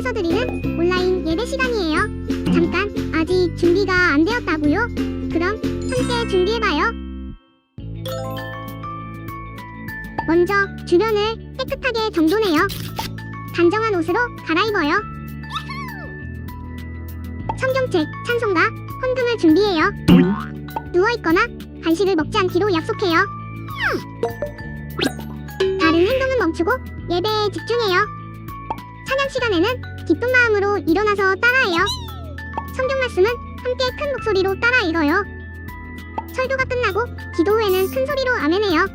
교회에서 드리는 온라인 예배 시간이에요. 잠깐, 아직 준비가 안 되었다고요? 그럼 함께 준비해봐요. 먼저 주변을 깨끗하게 정돈해요. 단정한 옷으로 갈아입어요. 성경책, 찬송가, 헌금을 준비해요. 누워있거나 간식을 먹지 않기로 약속해요. 다른 행동은 멈추고 예배에 집중해요. 찬양 시간에는 기쁜 마음으로 일어나서 따라해요. 성경 말씀은 함께 큰 목소리로 따라 읽어요. 설교가 끝나고 기도 후에는 큰 소리로 아멘해요.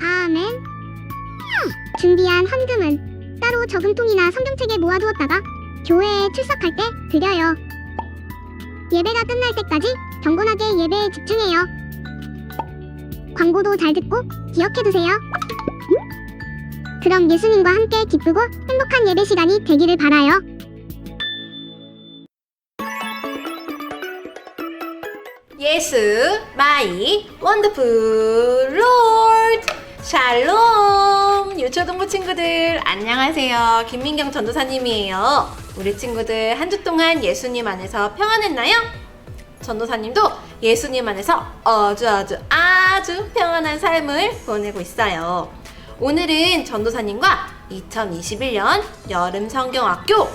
아멘. 준비한 헌금은 따로 저금통이나 성경책에 모아두었다가 교회에 출석할 때 드려요. 예배가 끝날 때까지 경건하게 예배에 집중해요. 광고도 잘 듣고 기억해두세요. 그럼 예수님과 함께 기쁘고 행복한 예배 시간이 되기를 바라요. 예수 마이 원더풀 롤드 샬롬. 유초동부 친구들 안녕하세요. 김민경 전도사님이에요. 우리 친구들 한 주 동안 예수님 안에서 평안했나요? 전도사님도 예수님 안에서 아주 평안한 삶을 보내고 있어요. 오늘은 전도사님과 2021년 여름 성경학교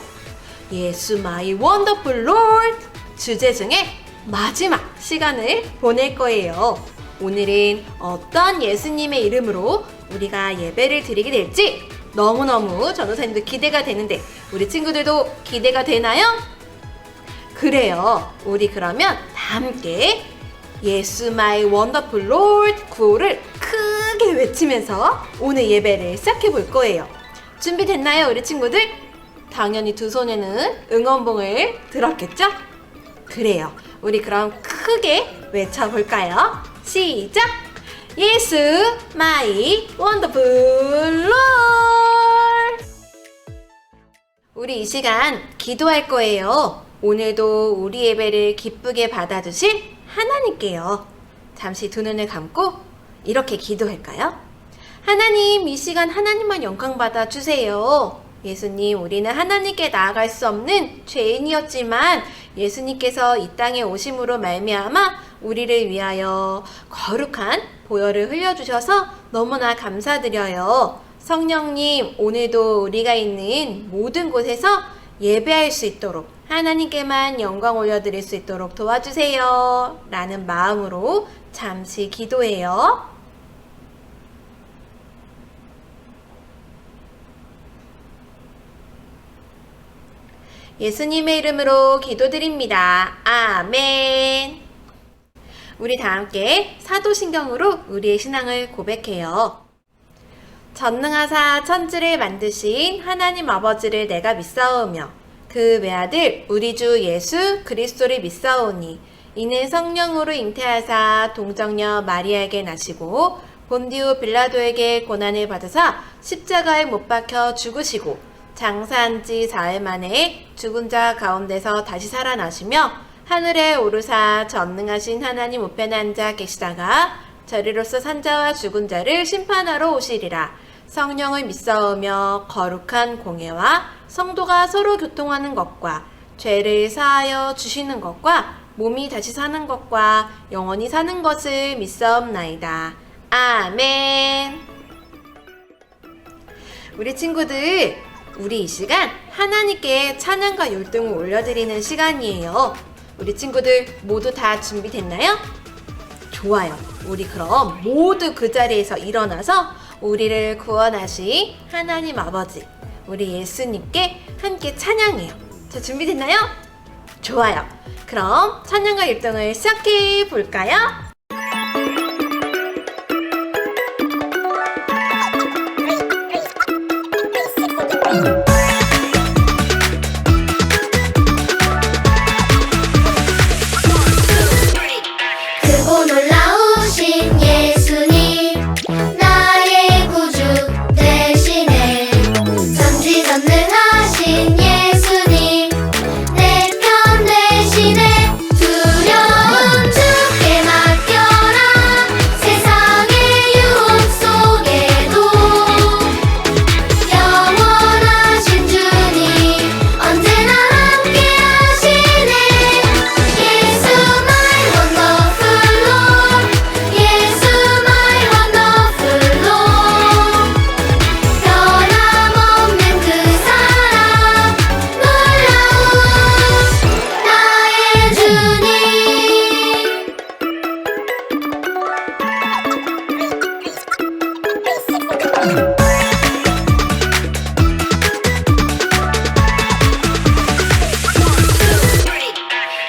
예수 마이 원더풀 롤드 주제 중에 마지막 시간을 보낼 거예요. 오늘은 어떤 예수님의 이름으로 우리가 예배를 드리게 될지 너무너무 전도사님도 기대가 되는데 우리 친구들도 기대가 되나요? 그래요. 우리 그러면 다 함께 예수 마이 원더풀 롤드 구호를 크게 외치면서 오늘 예배를 시작해 볼 거예요. 준비됐나요, 우리 친구들? 당연히 두 손에는 응원봉을 들었겠죠? 그래요. 우리 그럼 크게 외쳐볼까요? 시작! 예수 마이 원더풀 롤드. 우리 이 시간 기도할 거예요. 오늘도 우리 예배를 기쁘게 받아주실 하나님께요. 잠시 두 눈을 감고 이렇게 기도할까요? 하나님, 이 시간 하나님만 영광 받아주세요. 예수님, 우리는 하나님께 나아갈 수 없는 죄인이었지만 예수님께서 이 땅에 오심으로 말미암아 우리를 위하여 거룩한 보혈을 흘려주셔서 너무나 감사드려요. 성령님, 오늘도 우리가 있는 모든 곳에서 예배할 수 있도록 하나님께만 영광 올려드릴 수 있도록 도와주세요. 라는 마음으로 잠시 기도해요. 예수님의 이름으로 기도드립니다. 아멘. 우리 다 함께 사도신경으로 우리의 신앙을 고백해요. 전능하사 천지를 만드신 하나님 아버지를 내가 믿사오며 그 외아들 우리 주 예수 그리스도를 믿사오니 이는 성령으로 잉태하사 동정녀 마리아에게 나시고 본디오 빌라도에게 고난을 받으사 십자가에 못 박혀 죽으시고 장사한 지 사흘 만에 죽은 자 가운데서 다시 살아나시며 하늘에 오르사 전능하신 하나님 우편에 앉아 계시다가 저리로서 산자와 죽은 자를 심판하러 오시리라. 성령을 믿사오며 거룩한 공예와 성도가 서로 교통하는 것과 죄를 사하여 주시는 것과 몸이 다시 사는 것과 영원히 사는 것을 믿사옵나이다. 아멘. 우리 친구들, 우리 이 시간 하나님께 찬양과 열등을 올려드리는 시간이에요. 우리 친구들 모두 다 준비됐나요? 좋아요. 우리 그럼 모두 그 자리에서 일어나서 우리를 구원하신 하나님 아버지, 우리 예수님께 함께 찬양해요. 자, 준비됐나요? 좋아요. 그럼 찬양과 율동을 시작해 볼까요? 크고 놀라우신 예수님 나의 구주 되시네. 전지전능하신 예수님 내 편 되시네. 두려움 주께 맡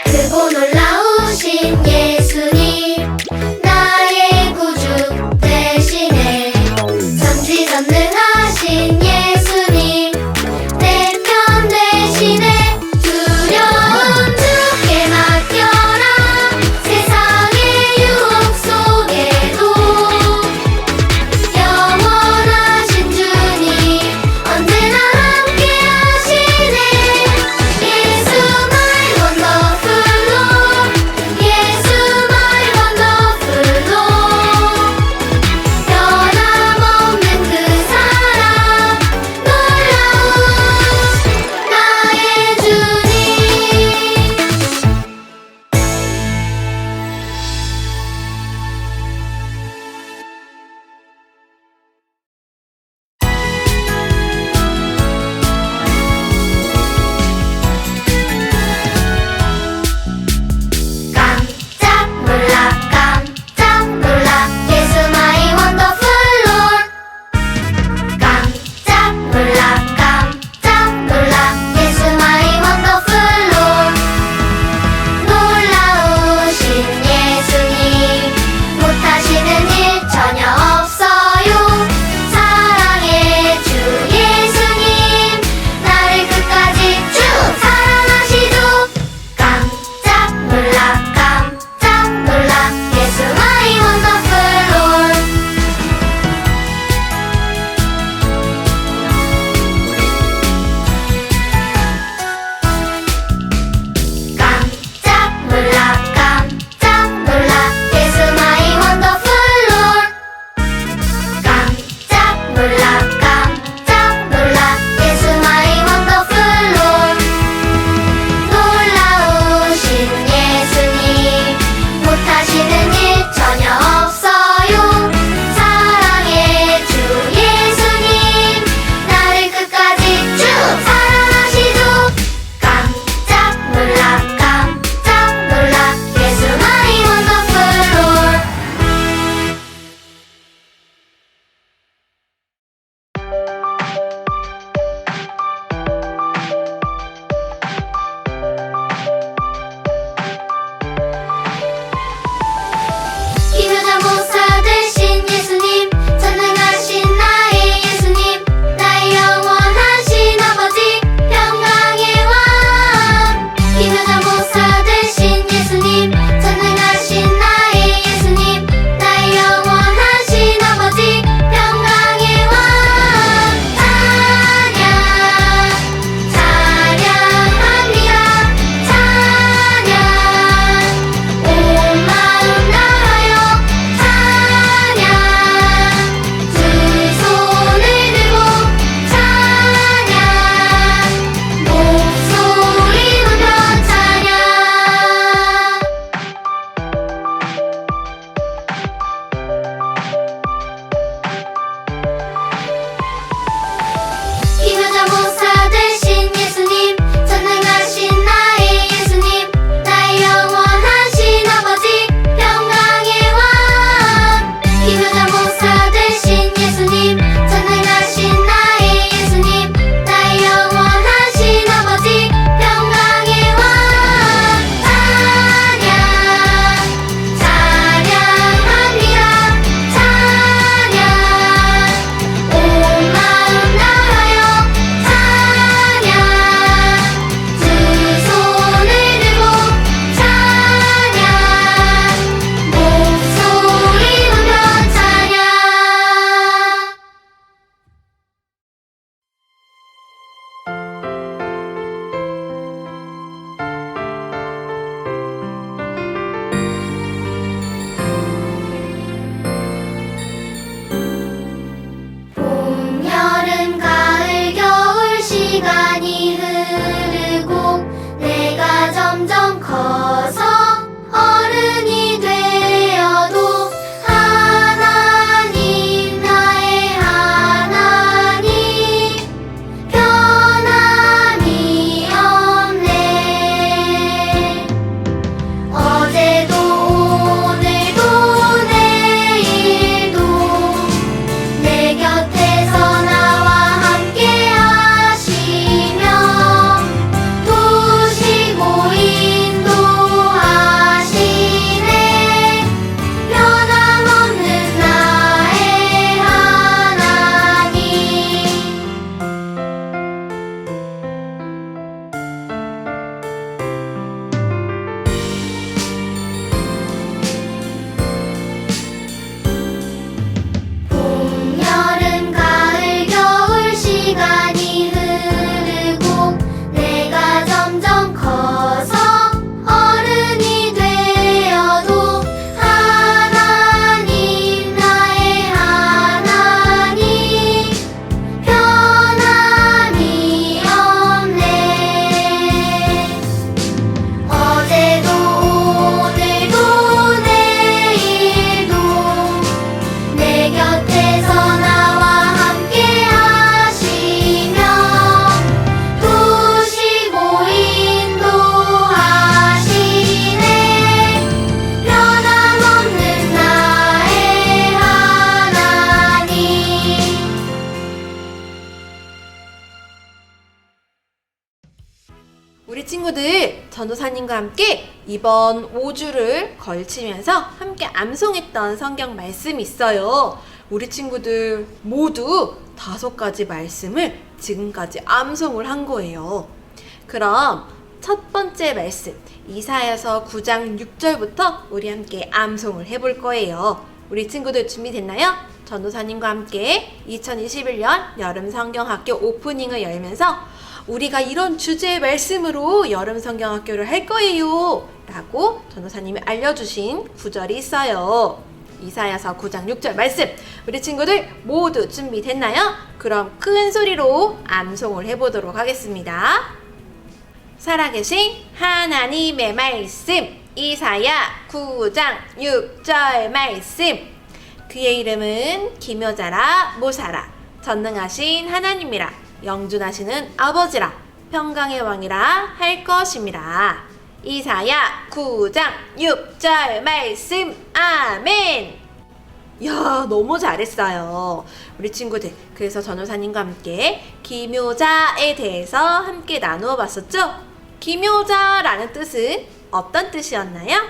크고 놀라우신 예수님 나의 구주 되시네 전지전능하신 예수님 내 편 되시네 두려움 주께 맡겨라 세상의 유혹 속에도 영원하신 주님 언제나 함께 하시네 예수 my wonderful Lord 예수 my wonderful Lord 변함없는 그 사랑 놀라운 나의 주님 깜짝 놀라 예수 my wonderful Lord 깜짝 놀라 예수 my wonderful Lord 놀라우신 예수님 못하시는 일 전혀 없어요 사랑의 주 예수님 나를 끝까지 쭉 사랑하시죠 깜짝 놀라 예수 my wonderful Lord 깜짝 놀라 예수 my wonderful Lord 깜짝 놀라 예수 my wonderful Lord 놀라우신 예수님 못하시는 일 전혀 없어요 사랑의 주 예수님 나를 끝까지 쭉 사랑하시죠 깜짝 놀라 예수 my wonderful Lord 기묘자 목사 되신 예수님 전능하신 나의 예수님 나의 영원하신 아버지 평강의 왕 기묘자 목사 되신 예수님 전능하신 나의 예수님 나의 영원하신 아버지 평강의 왕 찬양합니다 찬양 온 마음 다하여 찬양 두 손을 들고 찬양 목소리 높여 찬양 기묘자 목사 되신 예수님 전능하신 나의 예수님 나의 영원하신 아버지 평강의 왕 기묘자 목사 되신 예수님 전능하신 나의 예수님 나의 영원하신 아버지 평강의 왕 찬양합니다 찬양 온 마음 다하여 찬양 두 손을 들고 찬양 목소리 높여 찬양 봄, 여름, 가을, 겨울 시간이 흐르고 내가 점점 커서 어른이 되어도 하나님 나의 하나님 변함이 없네 어제도 오늘도 내일도 내 곁에 우리 친구들, 전도사님과 함께 이번 5주를 걸치면서 함께 암송했던 성경 말씀이 있어요. 우리 친구들 모두 5가지 말씀을 지금까지 암송을 한 거예요. 그럼 첫 번째 말씀, 이사야서 9장 6절부터 우리 함께 암송을 해볼 거예요. 우리 친구들 준비됐나요? 전도사님과 함께 2021년 여름 성경학교 오프닝을 열면서 우리가 이런 주제의 말씀으로 여름 성경학교를 할 거예요 라고 전도사님이 알려주신 구절이 있어요. 이사야서 9장 6절 말씀, 우리 친구들 모두 준비됐나요? 그럼 큰 소리로 암송을 해보도록 하겠습니다. 살아계신 하나님의 말씀, 이사야 9장 6절 말씀. 그의 이름은 기묘자라 모사라, 전능하신 하나님이라, 영존하시는 아버지라, 평강의 왕이라 할 것임이라. 이사야 9장 6절 말씀. 아멘. 야, 너무 잘했어요. 우리 친구들, 그래서 전도사님과 함께 기묘자에 대해서 함께 나누어 봤었죠? 기묘자라는 뜻은 어떤 뜻이었나요?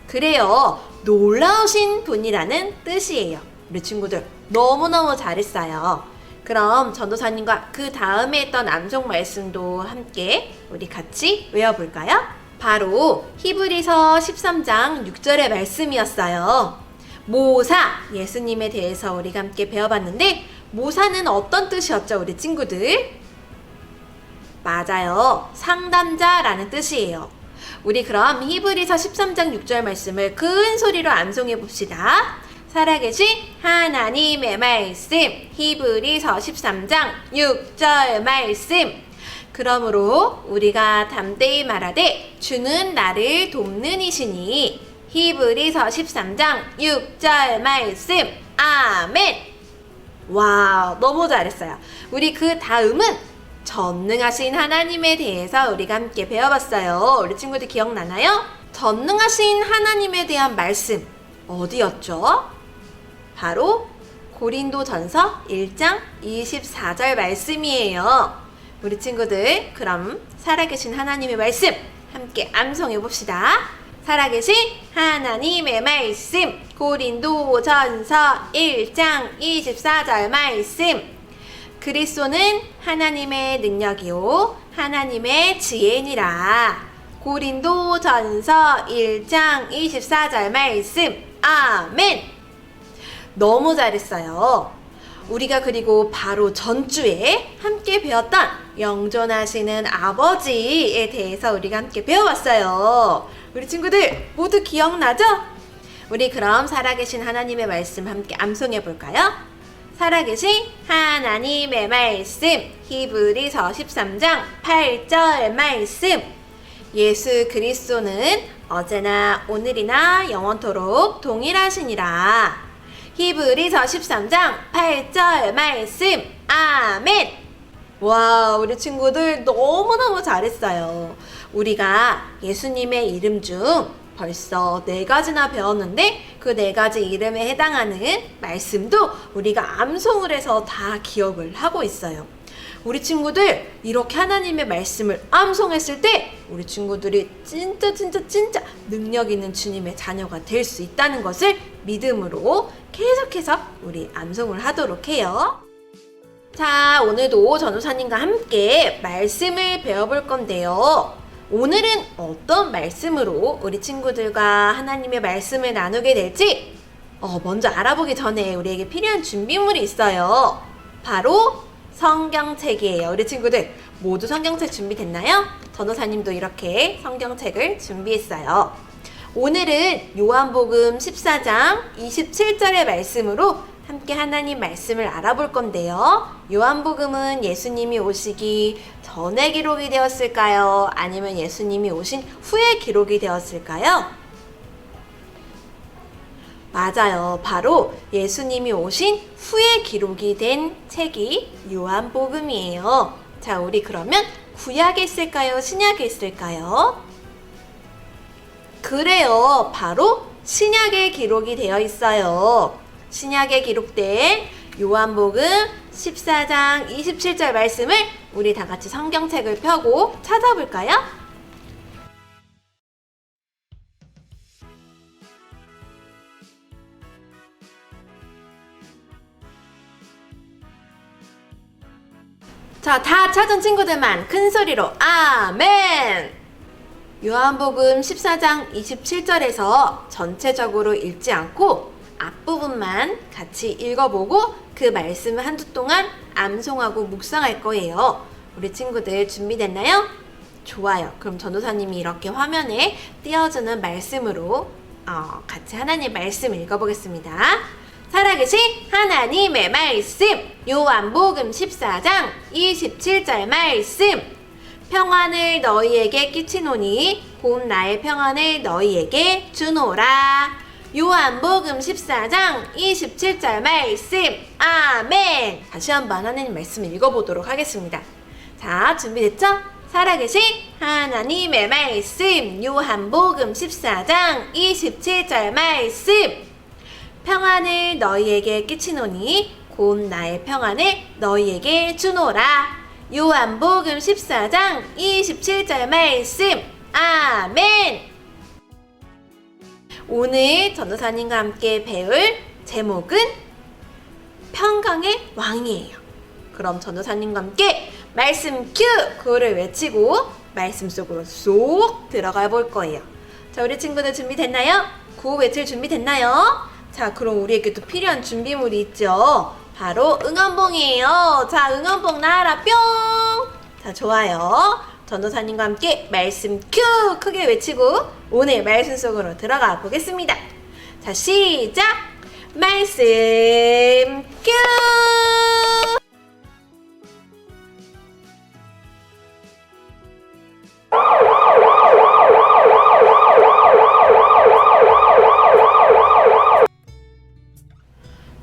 그래요, 놀라우신 분이라는 뜻이에요. 우리 친구들 너무너무 잘했어요. 그럼 전도사님과 그 다음에 했던 암송 말씀도 함께 우리 같이 외워볼까요? 바로 히브리서 13장 6절의 말씀이었어요. 모사, 예수님에 대해서 우리가 함께 배워봤는데 모사는 어떤 뜻이었죠, 우리 친구들? 맞아요, 상담자라는 뜻이에요. 우리 그럼 히브리서 13장 6절 말씀을 큰 소리로 암송해 봅시다. 살아계신 하나님의 말씀, 히브리서 13장 6절 말씀. 그러므로 우리가 담대히 말하되 주는 나를 돕는 이시니. 히브리서 13장 6절 말씀. 아멘. 와, 너무 잘했어요. 우리 그 다음은 전능하신 하나님에 대해서 우리가 함께 배워봤어요. 우리 친구들 기억나나요? 전능하신 하나님에 대한 말씀 어디였죠? 바로 고린도전서 1장 24절 말씀이에요. 우리 친구들, 그럼 살아계신 하나님의 말씀 함께 암송해 봅시다. 살아계신 하나님의 말씀, 고린도전서 1장 24절 말씀. 그리스도는 하나님의 능력이요 하나님의 지혜니라. 고린도전서 1장 24절 말씀. 아멘. 너무 잘했어요. 우리가 그리고 바로 전주에 함께 배웠던 영존하시는 아버지에 대해서 우리가 함께 배워봤어요. 우리 친구들 모두 기억나죠? 우리 그럼 살아계신 하나님의 말씀 함께 암송해 볼까요? 살아계신 하나님의 말씀, 히브리서 13장 8절 말씀. 예수 그리스도는 어제나 오늘이나 영원토록 동일하시니라. 히브리서 13장 8절 말씀. 아멘. 와, 우리 친구들 너무너무 잘했어요. 우리가 예수님의 이름 중 벌써 4가지나 배웠는데 그 4가지 이름에 해당하는 말씀도 우리가 암송을 해서 다 기억을 하고 있어요. 우리 친구들 이렇게 하나님의 말씀을 암송했을 때 우리 친구들이 진짜 능력 있는 주님의 자녀가 될 수 있다는 것을 믿음으로 계속해서 우리 암송을 하도록 해요. 자, 오늘도 전도사님과 함께 말씀을 배워볼 건데요. 오늘은 어떤 말씀으로 우리 친구들과 하나님의 말씀을 나누게 될지 먼저 알아보기 전에 우리에게 필요한 준비물이 있어요. 바로 성경책이에요. 우리 친구들 모두 성경책 준비됐나요? 전도사님도 이렇게 성경책을 준비했어요. 오늘은 요한복음 14장 27절의 말씀으로 함께 하나님 말씀을 알아볼 건데요. 요한복음은 예수님이 오시기 전에 기록이 되었을까요? 아니면 예수님이 오신 후에 기록이 되었을까요? 맞아요. 바로 예수님이 오신 후에 기록이 된 책이 요한복음이에요. 자, 우리 그러면 구약에 있을까요? 신약에 있을까요? 그래요. 바로 신약에 기록이 되어 있어요. 신약에 기록된 요한복음 14장 27절 말씀을 우리 다 같이 성경책을 펴고 찾아볼까요? 자, 다 찾은 친구들만 큰 소리로 아멘! 요한복음 14장 27절에서 전체적으로 읽지 않고 앞부분만 같이 읽어보고 그 말씀을 한두 동안 암송하고 묵상할 거예요. 우리 친구들 준비됐나요? 좋아요. 그럼 전도사님이 이렇게 화면에 띄워주는 말씀으로 같이 하나님 말씀 읽어보겠습니다. 살아계신 하나님의 말씀, 요한복음 14장 27절 말씀. 평안을 너희에게 끼치노니 곧 나의 평안을 너희에게 주노라. 요한복음 14장 27절 말씀. 아멘. 다시 한번 하나님 말씀 읽어보도록 하겠습니다. 자, 준비됐죠? 살아계신 하나님의 말씀, 요한복음 14장 27절 말씀. 평안을 너희에게 끼치노니 곧 나의 평안을 너희에게 주노라. 요한복음 14장 27절 말씀. 아멘. 오늘 전도사님과 함께 배울 제목은 평강의 왕이에요. 그럼 전도사님과 함께 말씀 큐! 구호를 외치고 말씀 속으로 쏙 들어가 볼 거예요. 자, 우리 친구들 준비됐나요? 구호 외칠 준비 됐나요? 자, 그럼 우리에게 또 필요한 준비물이 있죠. 바로 응원봉이에요. 자, 응원봉 나와라 뿅! 자, 좋아요. 전도사님과 함께 말씀 큐! 크게 외치고 오늘 말씀 속으로 들어가 보겠습니다. 자, 시작! 말씀 큐!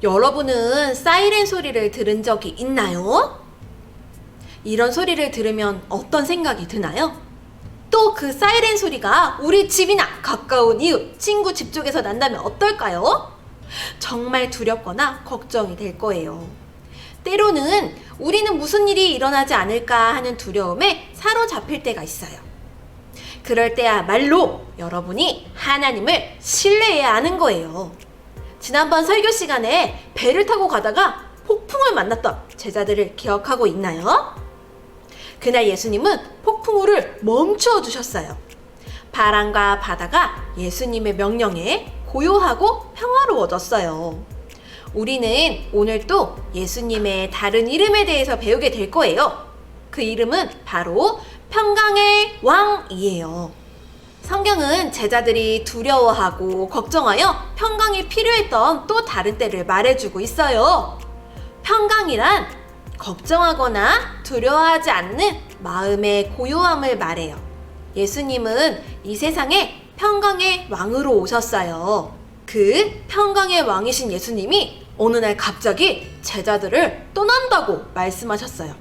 여러분은 사이렌 소리를 들은 적이 있나요? 이런 소리를 들으면 어떤 생각이 드나요? 또 그 사이렌 소리가 우리 집이나 가까운 이웃, 친구 집 쪽에서 난다면 어떨까요? 정말 두렵거나 걱정이 될 거예요. 때로는 우리는 무슨 일이 일어나지 않을까 하는 두려움에 사로잡힐 때가 있어요. 그럴 때야말로 여러분이 하나님을 신뢰해야 하는 거예요. 지난번 설교 시간에 배를 타고 가다가 폭풍을 만났던 제자들을 기억하고 있나요? 그날 예수님은 폭풍우를 멈추어 주셨어요. 바람과 바다가 예수님의 명령에 고요하고 평화로워졌어요. 우리는 오늘 또 예수님의 다른 이름에 대해서 배우게 될 거예요. 그 이름은 바로 평강의 왕이에요. 성경은 제자들이 두려워하고 걱정하여 평강이 필요했던 또 다른 때를 말해주고 있어요. 평강이란 걱정하거나 두려워하지 않는 마음의 고요함을 말해요. 예수님은 이 세상에 평강의 왕으로 오셨어요. 그 평강의 왕이신 예수님이 어느 날 갑자기 제자들을 떠난다고 말씀하셨어요.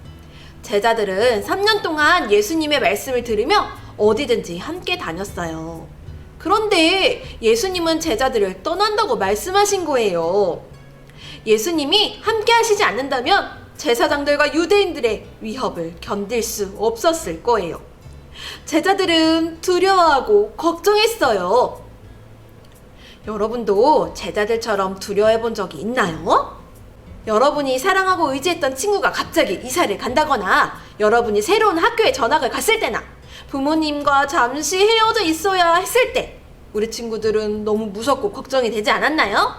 제자들은 3년 동안 예수님의 말씀을 들으며 어디든지 함께 다녔어요. 그런데 예수님은 제자들을 떠난다고 말씀하신 거예요. 예수님이 함께 하시지 않는다면 제사장들과 유대인들의 위협을 견딜 수 없었을 거예요. 제자들은 두려워하고 걱정했어요. 여러분도 제자들처럼 두려워해 본 적이 있나요? 여러분이 사랑하고 의지했던 친구가 갑자기 이사를 간다거나 여러분이 새로운 학교에 전학을 갔을 때나 부모님과 잠시 헤어져 있어야 했을 때 우리 친구들은 너무 무섭고 걱정이 되지 않았나요?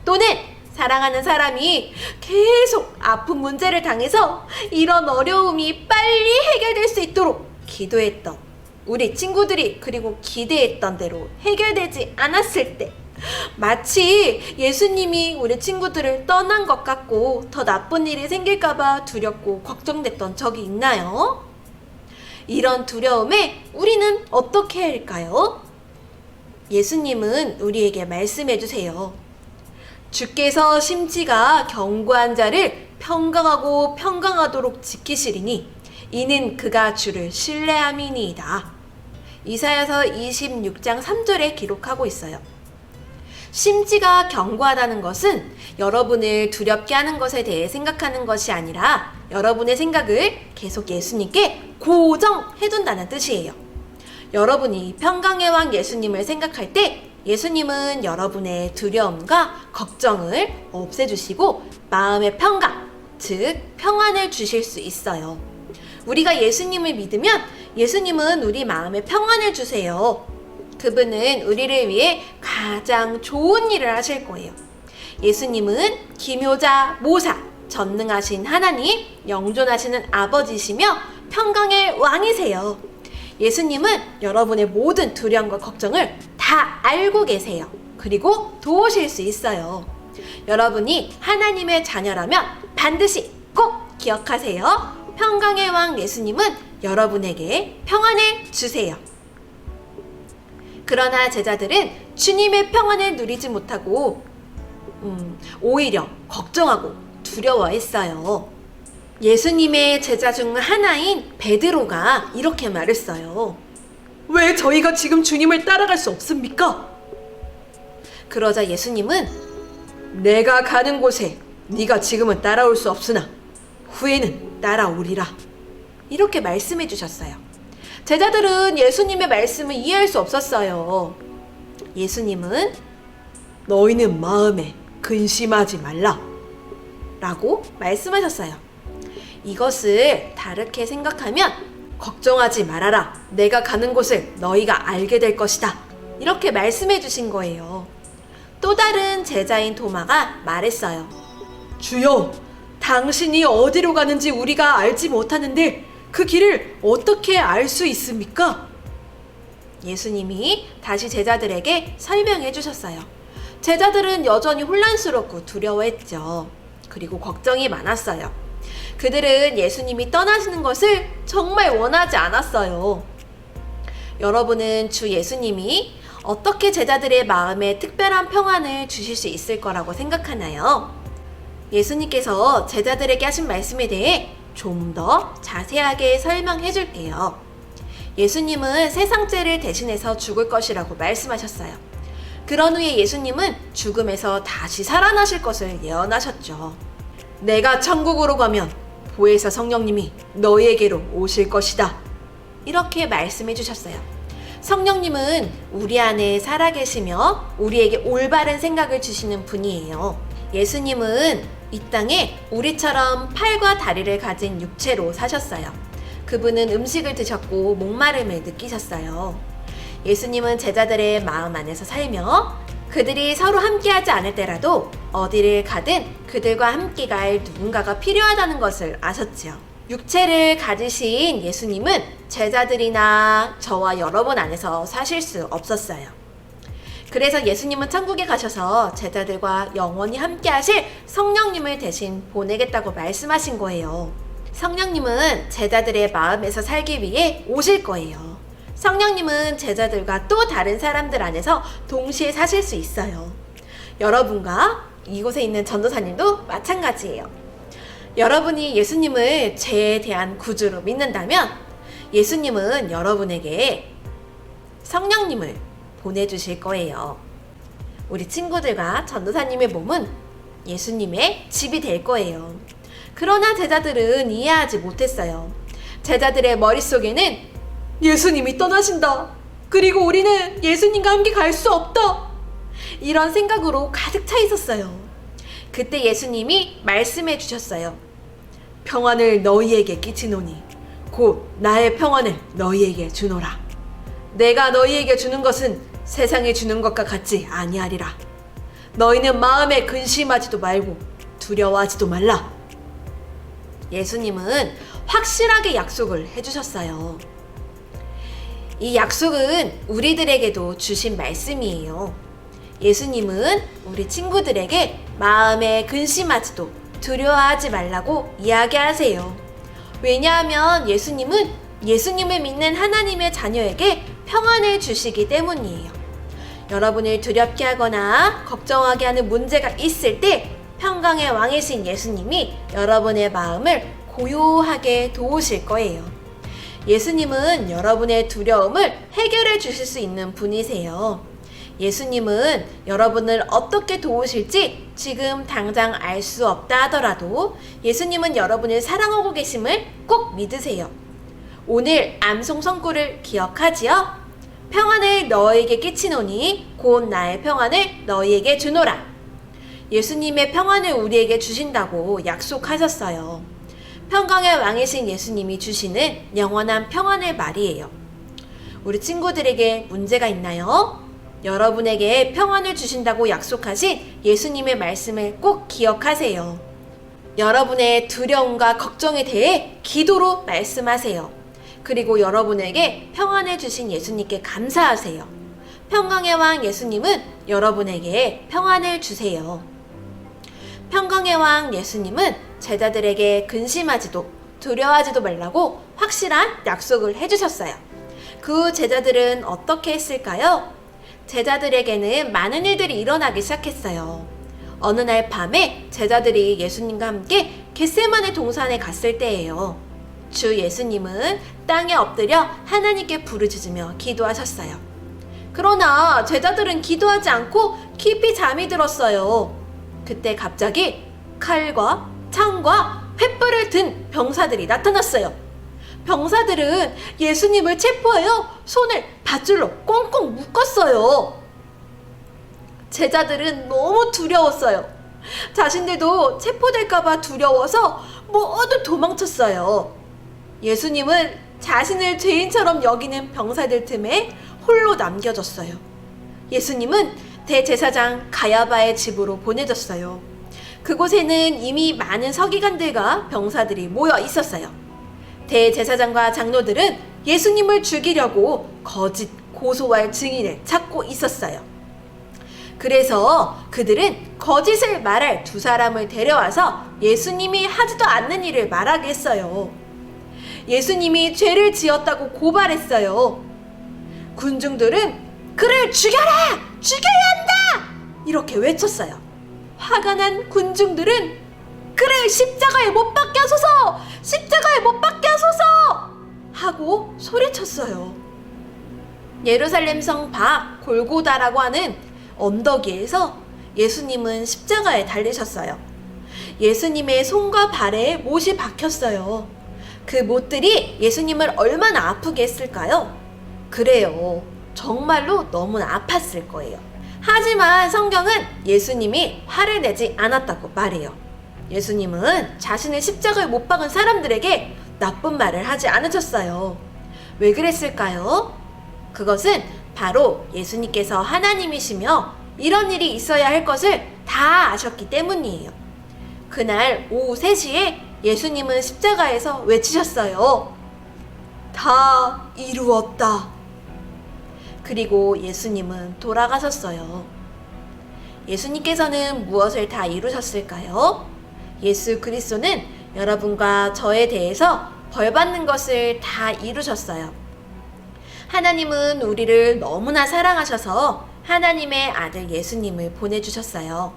또는 사랑하는 사람이 계속 아픈 문제를 당해서 이런 어려움이 빨리 해결될 수 있도록 기도했던 우리 친구들이 그리고 기대했던 대로 해결되지 않았을 때 마치 예수님이 우리 친구들을 떠난 것 같고 더 나쁜 일이 생길까봐 두렵고 걱정됐던 적이 있나요? 이런 두려움에 우리는 어떻게 해야 할까요? 예수님은 우리에게 말씀해 주세요. 주께서 심지가 견고한 자를 평강하고 평강하도록 지키시리니 이는 그가 주를 신뢰함이니이다. 이사야서 26장 3절에 기록하고 있어요. 심지가 견고하다는 것은 여러분을 두렵게 하는 것에 대해 생각하는 것이 아니라 여러분의 생각을 계속 예수님께 고정해둔다는 뜻이에요. 여러분이 평강의 왕 예수님을 생각할 때 예수님은 여러분의 두려움과 걱정을 없애주시고 마음의 평강, 즉 평안을 주실 수 있어요. 우리가 예수님을 믿으면 예수님은 우리 마음에 평안을 주세요. 그분은 우리를 위해 가장 좋은 일을 하실 거예요. 예수님은 기묘자 모사, 전능하신 하나님, 영존하시는 아버지시며 평강의 왕이세요. 예수님은 여러분의 모든 두려움과 걱정을 다 알고 계세요. 그리고 도우실 수 있어요. 여러분이 하나님의 자녀라면 반드시 꼭 기억하세요. 평강의 왕 예수님은 여러분에게 평안을 주세요. 그러나 제자들은 주님의 평안을 누리지 못하고 오히려 걱정하고 두려워했어요. 예수님의 제자 중 하나인 베드로가 이렇게 말했어요. 왜 저희가 지금 주님을 따라갈 수 없습니까? 그러자 예수님은 내가 가는 곳에 네가 지금은 따라올 수 없으나 후에는 따라오리라. 이렇게 말씀해 주셨어요. 제자들은 예수님의 말씀을 이해할 수 없었어요. 예수님은 너희는 마음에 근심하지 말라 라고 말씀하셨어요. 이것을 다르게 생각하면 걱정하지 말아라. 내가 가는 곳을 너희가 알게 될 것이다. 이렇게 말씀해 주신 거예요. 또 다른 제자인 도마가 말했어요. 주여, 당신이 어디로 가는지 우리가 알지 못하는데 그 길을 어떻게 알 수 있습니까? 예수님이 다시 제자들에게 설명해 주셨어요. 제자들은 여전히 혼란스럽고 두려워했죠. 그리고 걱정이 많았어요. 그들은 예수님이 떠나시는 것을 정말 원하지 않았어요. 여러분은 주 예수님이 어떻게 제자들의 마음에 특별한 평안을 주실 수 있을 거라고 생각하나요? 예수님께서 제자들에게 하신 말씀에 대해 좀 더 자세하게 설명해 줄게요. 예수님은 세상 죄를 대신해서 죽을 것이라고 말씀하셨어요. 그런 후에 예수님은 죽음에서 다시 살아나실 것을 예언하셨죠. 내가 천국으로 가면 보혜사 성령님이 너희에게로 오실 것이다. 이렇게 말씀해 주셨어요. 성령님은 우리 안에 살아계시며 우리에게 올바른 생각을 주시는 분이에요. 예수님은 이 땅에 우리처럼 팔과 다리를 가진 육체로 사셨어요. 그분은 음식을 드셨고 목마름을 느끼셨어요. 예수님은 제자들의 마음 안에서 살며 그들이 서로 함께하지 않을 때라도 어디를 가든 그들과 함께 갈 누군가가 필요하다는 것을 아셨지요. 육체를 가지신 예수님은 제자들이나 저와 여러분 안에서 사실 수 없었어요. 그래서 예수님은 천국에 가셔서 제자들과 영원히 함께 하실 성령님을 대신 보내겠다고 말씀하신 거예요. 성령님은 제자들의 마음에서 살기 위해 오실 거예요. 성령님은 제자들과 또 다른 사람들 안에서 동시에 사실 수 있어요. 여러분과 이곳에 있는 전도사님도 마찬가지예요. 여러분이 예수님을 죄에 대한 구주로 믿는다면 예수님은 여러분에게 성령님을 보내주실 거예요. 우리 친구들과 전도사님의 몸은 예수님의 집이 될 거예요. 그러나 제자들은 이해하지 못했어요. 제자들의 머릿속에는 예수님이 떠나신다. 그리고 우리는 예수님과 함께 갈 수 없다. 이런 생각으로 가득 차 있었어요. 그때 예수님이 말씀해 주셨어요. 평안을 너희에게 끼치노니 곧 나의 평안을 너희에게 주노라. 내가 너희에게 주는 것은 세상에 주는 것과 같지 아니하리라. 너희는 마음에 근심하지도 말고 두려워하지도 말라. 예수님은 확실하게 약속을 해주셨어요. 이 약속은 우리들에게도 주신 말씀이에요. 예수님은 우리 친구들에게 마음에 근심하지도 두려워하지 말라고 이야기하세요. 왜냐하면 예수님은 예수님을 믿는 하나님의 자녀에게 평안을 주시기 때문이에요. 여러분을 두렵게 하거나 걱정하게 하는 문제가 있을 때 평강의 왕이신 예수님이 여러분의 마음을 고요하게 도우실 거예요. 예수님은 여러분의 두려움을 해결해 주실 수 있는 분이세요. 예수님은 여러분을 어떻게 도우실지 지금 당장 알 수 없다 하더라도 예수님은 여러분을 사랑하고 계심을 꼭 믿으세요. 오늘 암송 선구를 기억하지요? 평안을 너에게 끼치노니 곧 나의 평안을 너희에게 주노라. 예수님의 평안을 우리에게 주신다고 약속하셨어요. 평강의 왕이신 예수님이 주시는 영원한 평안을 말이에요. 우리 친구들에게 문제가 있나요? 여러분에게 평안을 주신다고 약속하신 예수님의 말씀을 꼭 기억하세요. 여러분의 두려움과 걱정에 대해 기도로 말씀하세요. 그리고 여러분에게 평안을 주신 예수님께 감사하세요. 평강의 왕 예수님은 여러분에게 평안을 주세요. 평강의 왕 예수님은 제자들에게 근심하지도 두려워하지도 말라고 확실한 약속을 해주셨어요. 그 제자들은 어떻게 했을까요? 제자들에게는 많은 일들이 일어나기 시작했어요. 어느 날 밤에 제자들이 예수님과 함께 겟세마네 동산에 갔을 때예요. 주 예수님은 땅에 엎드려 하나님께 부르짖으며 기도하셨어요. 그러나 제자들은 기도하지 않고 깊이 잠이 들었어요. 그때 갑자기 칼과 창과 횃불을 든 병사들이 나타났어요. 병사들은 예수님을 체포하여 손을 밧줄로 꽁꽁 묶었어요. 제자들은 너무 두려웠어요. 자신들도 체포될까봐 두려워서 모두 도망쳤어요. 예수님은 자신을 죄인처럼 여기는 병사들 틈에 홀로 남겨졌어요. 예수님은 대제사장 가야바의 집으로 보내졌어요. 그곳에는 이미 많은 서기관들과 병사들이 모여 있었어요. 대제사장과 장로들은 예수님을 죽이려고 거짓 고소할 증인을 찾고 있었어요. 그래서 그들은 거짓을 말할 두 사람을 데려와서 예수님이 하지도 않는 일을 말하게 했어요. 예수님이 죄를 지었다고 고발했어요. 군중들은 그를 죽여라! 죽여야 한다! 이렇게 외쳤어요. 화가 난 군중들은 그를 십자가에 못 박게 하소서! 십자가에 못 박게 하소서! 하고 소리쳤어요. 예루살렘 성 밖 골고다라고 하는 언덕 위에서 예수님은 십자가에 달리셨어요. 예수님의 손과 발에 못이 박혔어요. 그 못들이 예수님을 얼마나 아프게 했을까요? 그래요. 정말로 너무나 아팠을 거예요. 하지만 성경은 예수님이 화를 내지 않았다고 말해요. 예수님은 자신의 십자가에 못 박은 사람들에게 나쁜 말을 하지 않으셨어요. 왜 그랬을까요? 그것은 바로 예수님께서 하나님이시며 이런 일이 있어야 할 것을 다 아셨기 때문이에요. 그날 오후 3시에 예수님은 십자가에서 외치셨어요. 다 이루었다. 그리고 예수님은 돌아가셨어요. 예수님께서는 무엇을 다 이루셨을까요? 예수 그리스도는 여러분과 저에 대해서 벌받는 것을 다 이루셨어요. 하나님은 우리를 너무나 사랑하셔서 하나님의 아들 예수님을 보내주셨어요.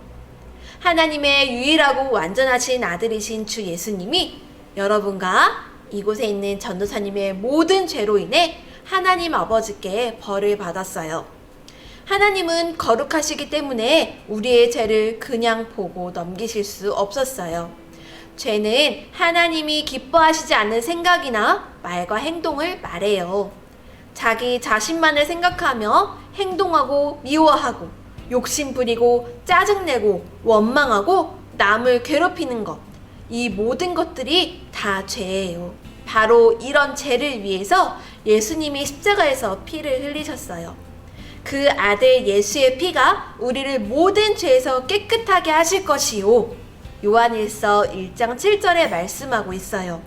하나님의 유일하고 완전하신 아들이신 주 예수님이 여러분과 이곳에 있는 전도사님의 모든 죄로 인해 하나님 아버지께 벌을 받았어요. 하나님은 거룩하시기 때문에 우리의 죄를 그냥 보고 넘기실 수 없었어요. 죄는 하나님이 기뻐하시지 않는 생각이나 말과 행동을 말해요. 자기 자신만을 생각하며 행동하고 미워하고 욕심 부리고 짜증내고 원망하고 남을 괴롭히는 것, 이 모든 것들이 다 죄예요. 바로 이런 죄를 위해서 예수님이 십자가에서 피를 흘리셨어요. 그 아들 예수의 피가 우리를 모든 죄에서 깨끗하게 하실 것이요. 요한일서 1장 7절에 말씀하고 있어요.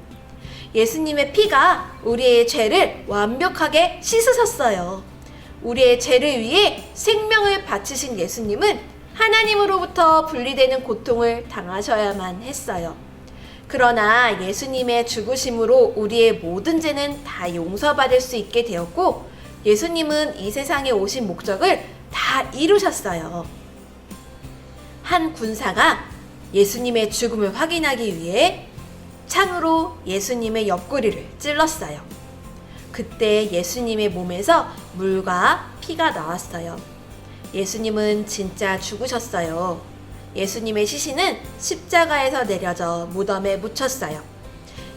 예수님의 피가 우리의 죄를 완벽하게 씻으셨어요. 우리의 죄를 위해 생명을 바치신 예수님은 하나님으로부터 분리되는 고통을 당하셔야만 했어요. 그러나 예수님의 죽으심으로 우리의 모든 죄는 다 용서받을 수 있게 되었고 예수님은 이 세상에 오신 목적을 다 이루셨어요. 한 군사가 예수님의 죽음을 확인하기 위해 창으로 예수님의 옆구리를 찔렀어요. 그때 예수님의 몸에서 물과 피가 나왔어요. 예수님은 진짜 죽으셨어요. 예수님의 시신은 십자가에서 내려져 무덤에 묻혔어요.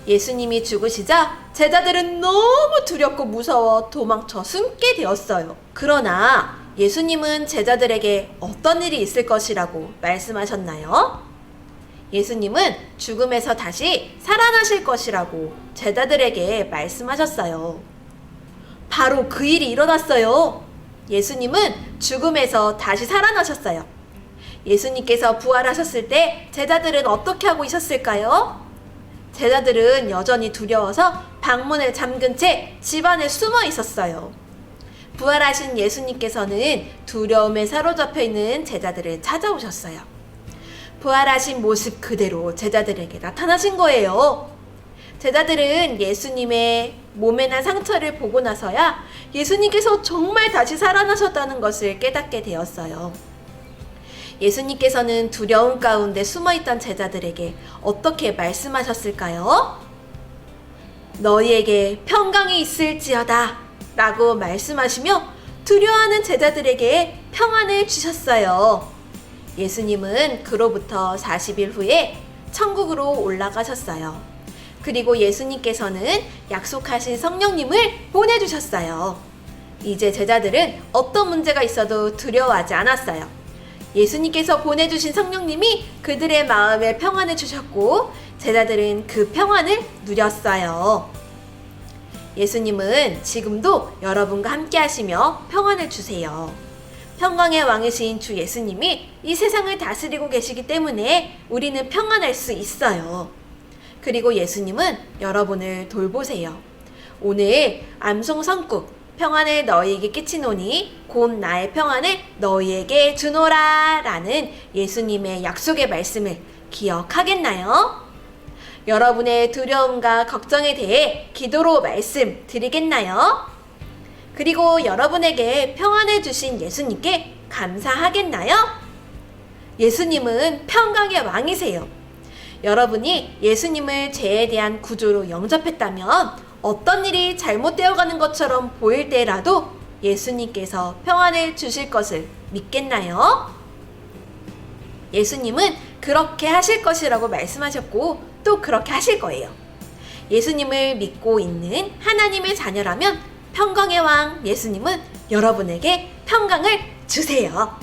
예수님이 죽으시자 제자들은 너무 두렵고 무서워 도망쳐 숨게 되었어요. 그러나 예수님은 제자들에게 어떤 일이 있을 것이라고 말씀하셨나요? 예수님은 죽음에서 다시 살아나실 것이라고 제자들에게 말씀하셨어요. 바로 그 일이 일어났어요. 예수님은 죽음에서 다시 살아나셨어요. 예수님께서 부활하셨을 때 제자들은 어떻게 하고 있었을까요? 제자들은 여전히 두려워서 방문을 잠근 채 집안에 숨어 있었어요. 부활하신 예수님께서는 두려움에 사로잡혀 있는 제자들을 찾아오셨어요. 부활하신 모습 그대로 제자들에게 나타나신 거예요. 제자들은 예수님의 몸에 난 상처를 보고 나서야 예수님께서 정말 다시 살아나셨다는 것을 깨닫게 되었어요. 예수님께서는 두려움 가운데 숨어있던 제자들에게 어떻게 말씀하셨을까요? 너희에게 평강이 있을지어다 라고 말씀하시며 두려워하는 제자들에게 평안을 주셨어요. 예수님은 그로부터 40일 후에 천국으로 올라가셨어요. 그리고 예수님께서는 약속하신 성령님을 보내주셨어요. 이제 제자들은 어떤 문제가 있어도 두려워하지 않았어요. 예수님께서 보내주신 성령님이 그들의 마음에 평안을 주셨고 제자들은 그 평안을 누렸어요. 예수님은 지금도 여러분과 함께 하시며 평안을 주세요. 평강의 왕이신 주 예수님이 이 세상을 다스리고 계시기 때문에 우리는 평안할 수 있어요. 그리고 예수님은 여러분을 돌보세요. 오늘 암송성국 평안을 너희에게 끼치노니 곧 나의 평안을 너희에게 주노라 라는 예수님의 약속의 말씀을 기억하겠나요? 여러분의 두려움과 걱정에 대해 기도로 말씀드리겠나요? 그리고 여러분에게 평안을 주신 예수님께 감사하겠나요? 예수님은 평강의 왕이세요. 여러분이 예수님을 죄에 대한 구조로 영접했다면 어떤 일이 잘못되어 가는 것처럼 보일 때라도 예수님께서 평안을 주실 것을 믿겠나요? 예수님은 그렇게 하실 것이라고 말씀하셨고 또 그렇게 하실 거예요. 예수님을 믿고 있는 하나님의 자녀라면 평강의 왕 예수님은 여러분에게 평강을 주세요.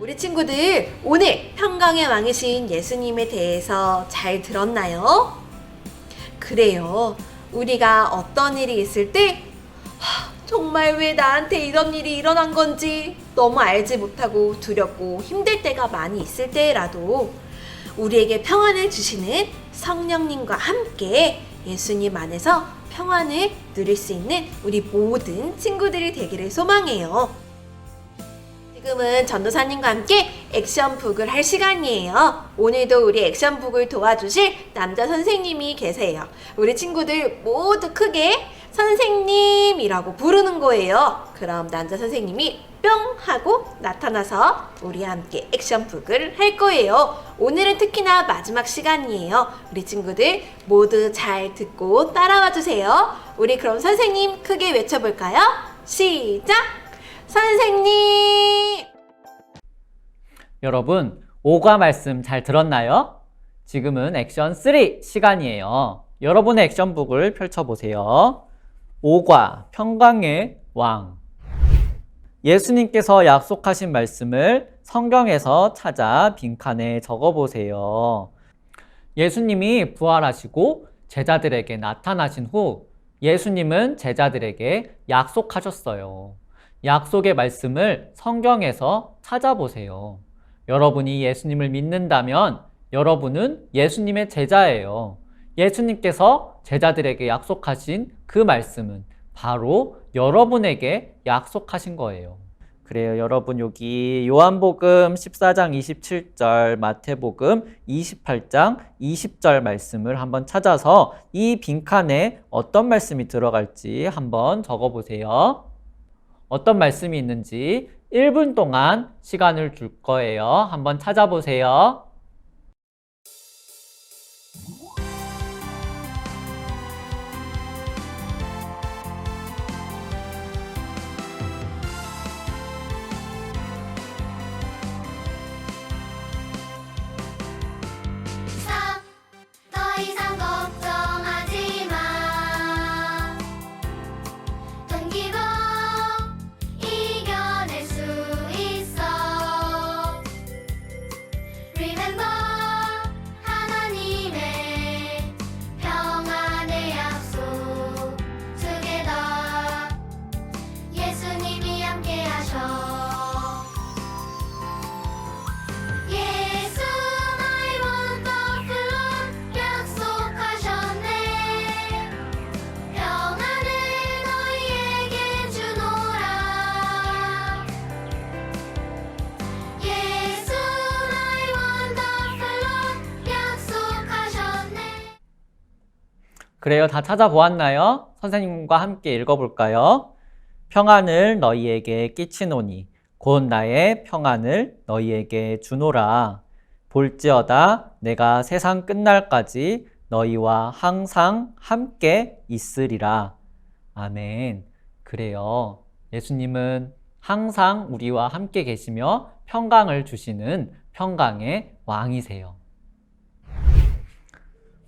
우리 친구들, 오늘 평강의 왕이신 예수님에 대해서 잘 들었나요? 그래요. 우리가 어떤 일이 있을 때 정말 왜 나한테 이런 일이 일어난 건지 너무 알지 못하고 두렵고 힘들 때가 많이 있을 때라도 우리에게 평안을 주시는 성령님과 함께 예수님 안에서 평안을 누릴 수 있는 우리 모든 친구들이 되기를 소망해요. 지금은 전도사님과 함께 액션북을 할 시간이에요. 오늘도 우리 액션북을 도와주실 남자 선생님이 계세요. 우리 친구들 모두 크게 선생님이라고 부르는 거예요. 그럼 남자 선생님이 뿅 하고 나타나서 우리와 함께 액션북을 할 거예요. 오늘은 특히나 마지막 시간이에요. 우리 친구들 모두 잘 듣고 따라와 주세요. 우리 그럼 선생님 크게 외쳐볼까요? 시작! 선생님! 여러분, 5과 말씀 잘 들었나요? 지금은 액션 3 시간이에요. 여러분의 액션북을 펼쳐보세요. 5과 평강의 왕. 예수님께서 약속하신 말씀을 성경에서 찾아 빈칸에 적어보세요. 예수님이 부활하시고 제자들에게 나타나신 후 예수님은 제자들에게 약속하셨어요. 약속의 말씀을 성경에서 찾아보세요. 여러분이 예수님을 믿는다면 여러분은 예수님의 제자예요. 예수님께서 제자들에게 약속하신 그 말씀은 바로 여러분에게 약속하신 거예요. 그래요. 여러분 여기 요한복음 14장 27절, 마태복음 28장 20절 말씀을 한번 찾아서 이 빈칸에 어떤 말씀이 들어갈지 한번 적어보세요. 어떤 말씀이 있는지 1분 동안 시간을 줄 거예요. 한번 찾아보세요. 그래요. 다 찾아보았나요? 선생님과 함께 읽어볼까요? 평안을 너희에게 끼치노니 곧 나의 평안을 너희에게 주노라. 볼지어다 내가 세상 끝날까지 너희와 항상 함께 있으리라. 아멘. 그래요. 예수님은 항상 우리와 함께 계시며 평강을 주시는 평강의 왕이세요.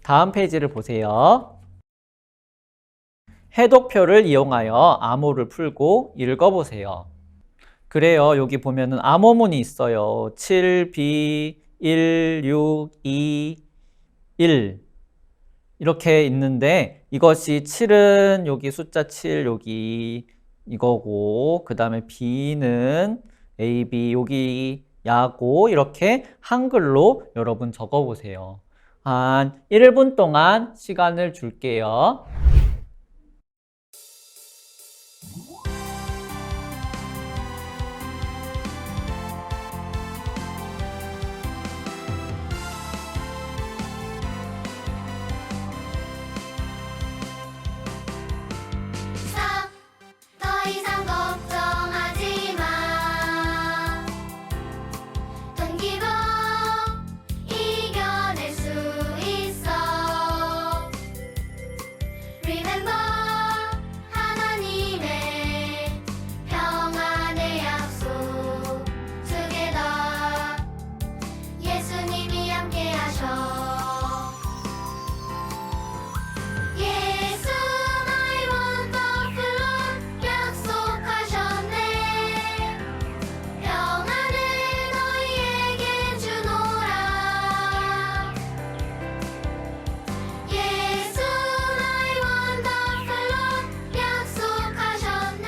다음 페이지를 보세요. 해독표를 이용하여 암호를 풀고 읽어보세요. 그래요. 여기 보면은 암호문이 있어요. 7B 1 6 2 1 이렇게 있는데 이것이 7은 여기 숫자 7 여기 이거고 그 다음에 B는 AB 여기 야고 이렇게 한글로 여러분 적어보세요. 한 1분 동안 시간을 줄게요. 더 이상 걱정하지 마. 동기로 이겨낼 수 있어. Remember 하나님의 평안의 약속 Together 예수님이 함께하셔. 예수 나의 원더풀 약속하셨네. 평안을 너희에게 주노라. 예수 나의 원더풀 약속하셨네.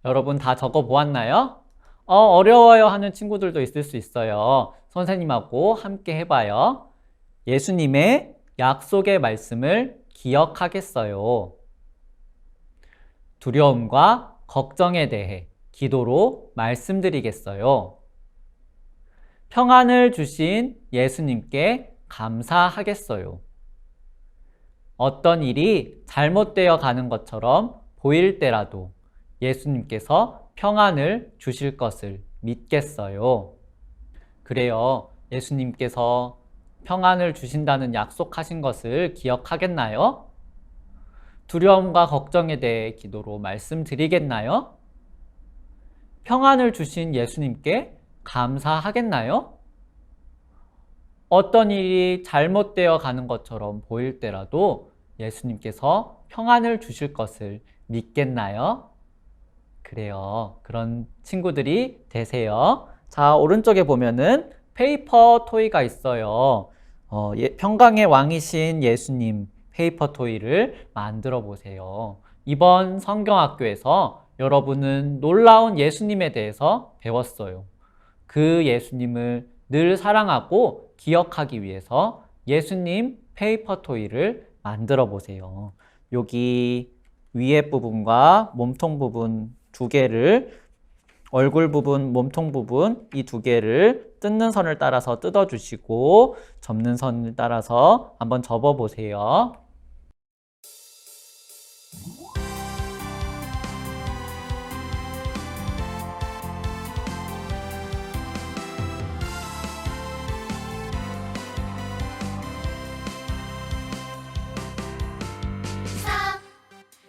여러분 다 적어보았나요? 어려워요 하는 친구들도 있을 수 있어요. 선생님하고 함께 해봐요. 예수님의 약속의 말씀을 기억하겠어요. 두려움과 걱정에 대해 기도로 말씀드리겠어요. 평안을 주신 예수님께 감사하겠어요. 어떤 일이 잘못되어 가는 것처럼 보일 때라도 예수님께서 평안을 주실 것을 믿겠어요. 그래요. 예수님께서 평안을 주신다는 약속하신 것을 기억하겠나요? 두려움과 걱정에 대해 기도로 말씀드리겠나요? 평안을 주신 예수님께 감사하겠나요? 어떤 일이 잘못되어 가는 것처럼 보일 때라도 예수님께서 평안을 주실 것을 믿겠나요? 그래요. 그런 친구들이 되세요. 자, 오른쪽에 보면은 페이퍼 토이가 있어요. 평강의 왕이신 예수님 페이퍼 토이를 만들어 보세요. 이번 성경학교에서 여러분은 놀라운 예수님에 대해서 배웠어요. 그 예수님을 늘 사랑하고 기억하기 위해서 예수님 페이퍼 토이를 만들어 보세요. 여기 위에 부분과 몸통 부분 두 개를 얼굴 부분, 몸통 부분 이 두 개를 뜯는 선을 따라서 뜯어주시고 접는 선을 따라서 한번 접어보세요.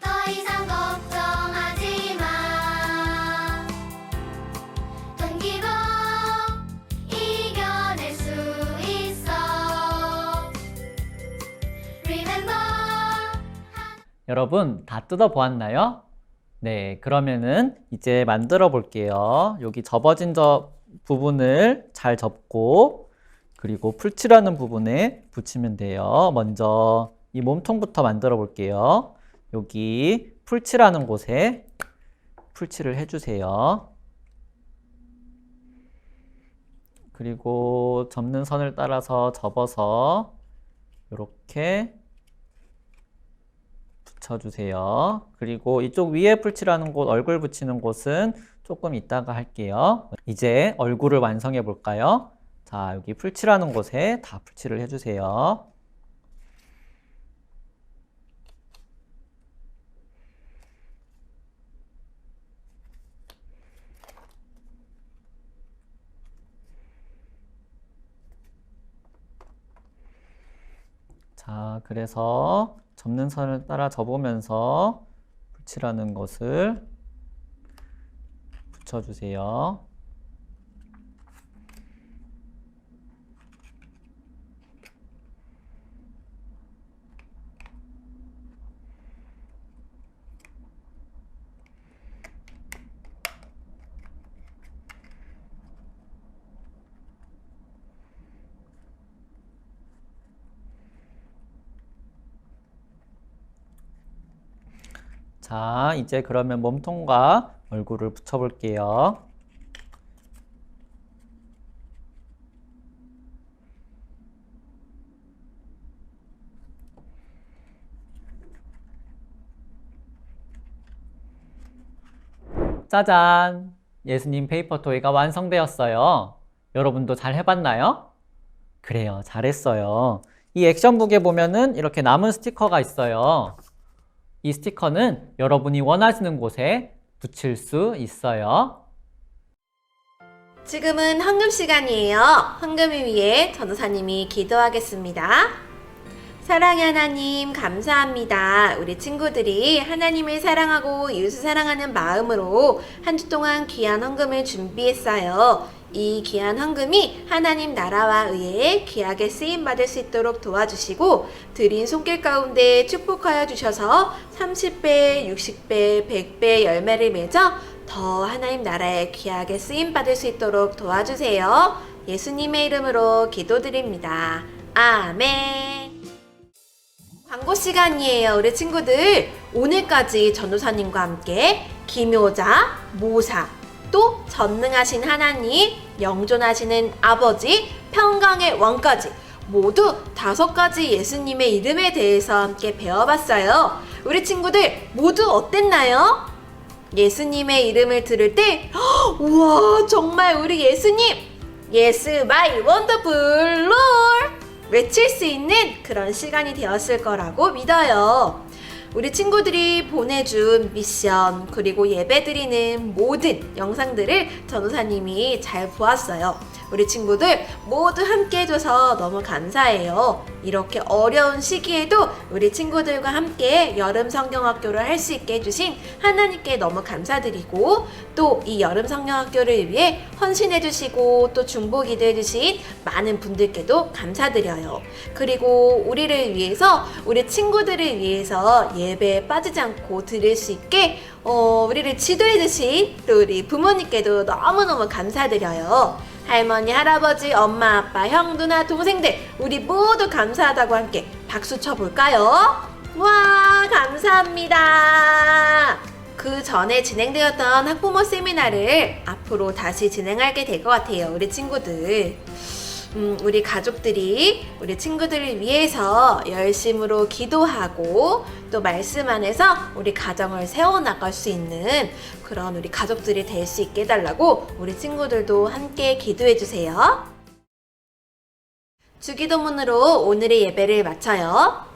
더 이상 걱정하지 마. 동기로 이겨낼 수 있어. Remember 여러분 다 뜯어보았나요? 네, 그러면은 이제 만들어 볼게요. 여기 접어진 부분을 잘 접고 그리고 풀칠하는 부분에 붙이면 돼요. 먼저 이 몸통부터 만들어 볼게요. 여기 풀칠하는 곳에 풀칠을 해주세요. 그리고 접는 선을 따라서 접어서 이렇게 붙여주세요. 그리고 이쪽 위에 풀칠하는 곳, 얼굴 붙이는 곳은 조금 이따가 할게요. 이제 얼굴을 완성해 볼까요? 자, 여기 풀칠하는 곳에 다 풀칠을 해주세요. 자, 그래서 접는 선을 따라 접으면서 풀칠하는 것을 붙여주세요. 자, 이제 그러면 몸통과 얼굴을 붙여볼게요. 짜잔! 예수님 페이퍼 토이가 완성되었어요. 여러분도 잘 해봤나요? 그래요, 잘했어요. 이 액션북에 보면은 이렇게 남은 스티커가 있어요. 이 스티커는 여러분이 원하시는 곳에 붙일 수 있어요. 지금은 헌금 시간이에요. 헌금을 위해 전도사님이 기도하겠습니다. 사랑의 하나님, 감사합니다. 우리 친구들이 하나님을 사랑하고 이웃을 사랑하는 마음으로 한 주 동안 귀한 헌금을 준비했어요. 이 귀한 헌금이 하나님 나라와 의회에 귀하게 쓰임받을 수 있도록 도와주시고 드린 손길 가운데 축복하여 주셔서 30배, 60배, 100배 열매를 맺어 더 하나님 나라에 귀하게 쓰임받을 수 있도록 도와주세요. 예수님의 이름으로 기도드립니다. 아멘. 광고 시간이에요. 우리 친구들, 오늘까지 전도사님과 함께 기묘자, 모사, 또 전능하신 하나님, 영존하시는 아버지, 평강의 왕까지 모두 5가지 예수님의 이름에 대해서 함께 배워봤어요. 우리 친구들 모두 어땠나요? 예수님의 이름을 들을 때 우와, 정말 우리 예수님, 예스 마이 원더풀 롤 외칠 수 있는 그런 시간이 되었을 거라고 믿어요. 우리 친구들이 보내준 미션 그리고 예배드리는 모든 영상들을 전도사님이 잘 보았어요. 우리 친구들 모두 함께 해줘서 너무 감사해요. 이렇게 어려운 시기에도 우리 친구들과 함께 여름 성경학교를 할 수 있게 해주신 하나님께 너무 감사드리고 또 이 여름 성경학교를 위해 헌신해주시고 또 중보기도 해주신 많은 분들께도 감사드려요. 그리고 우리를 위해서 우리 친구들을 위해서 예배에 빠지지 않고 드릴 수 있게 우리를 지도해주신 또 우리 부모님께도 너무너무 감사드려요. 할머니, 할아버지, 엄마, 아빠, 형, 누나, 동생들 우리 모두 감사하다고 함께 박수 쳐볼까요? 와, 감사합니다. 그 전에 진행되었던 학부모 세미나를 앞으로 다시 진행하게 될 것 같아요. 우리 친구들. 우리 가족들이 우리 친구들을 위해서 열심으로 기도하고 또 말씀 안에서 우리 가정을 세워나갈 수 있는 그런 우리 가족들이 될 수 있게 해달라고 우리 친구들도 함께 기도해 주세요. 주기도문으로 오늘의 예배를 마쳐요.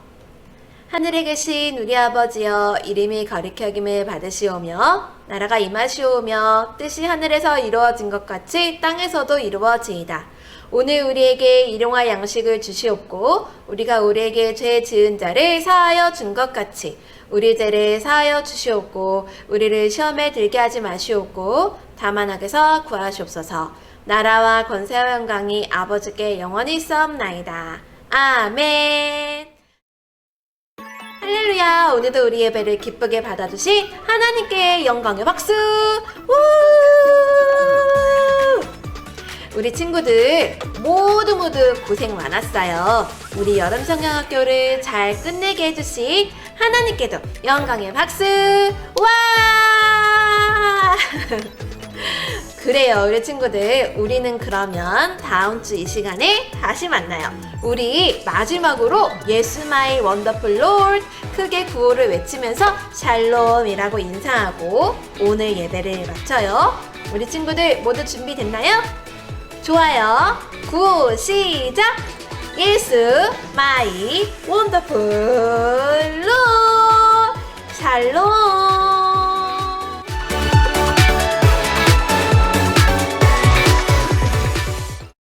하늘에 계신 우리 아버지여, 이름이 거룩히 여김을 받으시오며 나라가 임하시오며 뜻이 하늘에서 이루어진 것 같이 땅에서도 이루어지이다. 오늘 우리에게 일용할 양식을 주시옵고 우리가 우리에게 죄 지은 자를 사하여 준 것 같이 우리 죄를 사하여 주시옵고 우리를 시험에 들게 하지 마시옵고 다만 악에서 구하시옵소서. 나라와 권세와 영광이 아버지께 영원히 있사옵나이다. 아멘. 할렐루야. 오늘도 우리 예배를 기쁘게 받아주신 하나님께 영광의 박수. 우! 우리 친구들 모두 고생 많았어요. 우리 여름 성경학교를 잘 끝내게 해주신 하나님께도 영광의 박수. 와! 그래요, 우리 친구들. 우리는 그러면 다음 주 이 시간에 다시 만나요. 우리 마지막으로 예수 마이 원더풀 롤 크게 구호를 외치면서 샬롬이라고 인사하고 오늘 예배를 마쳐요. 우리 친구들 모두 준비됐나요? 좋아요. 구호 시작! 예수 마이 원더풀 롤 샬롬.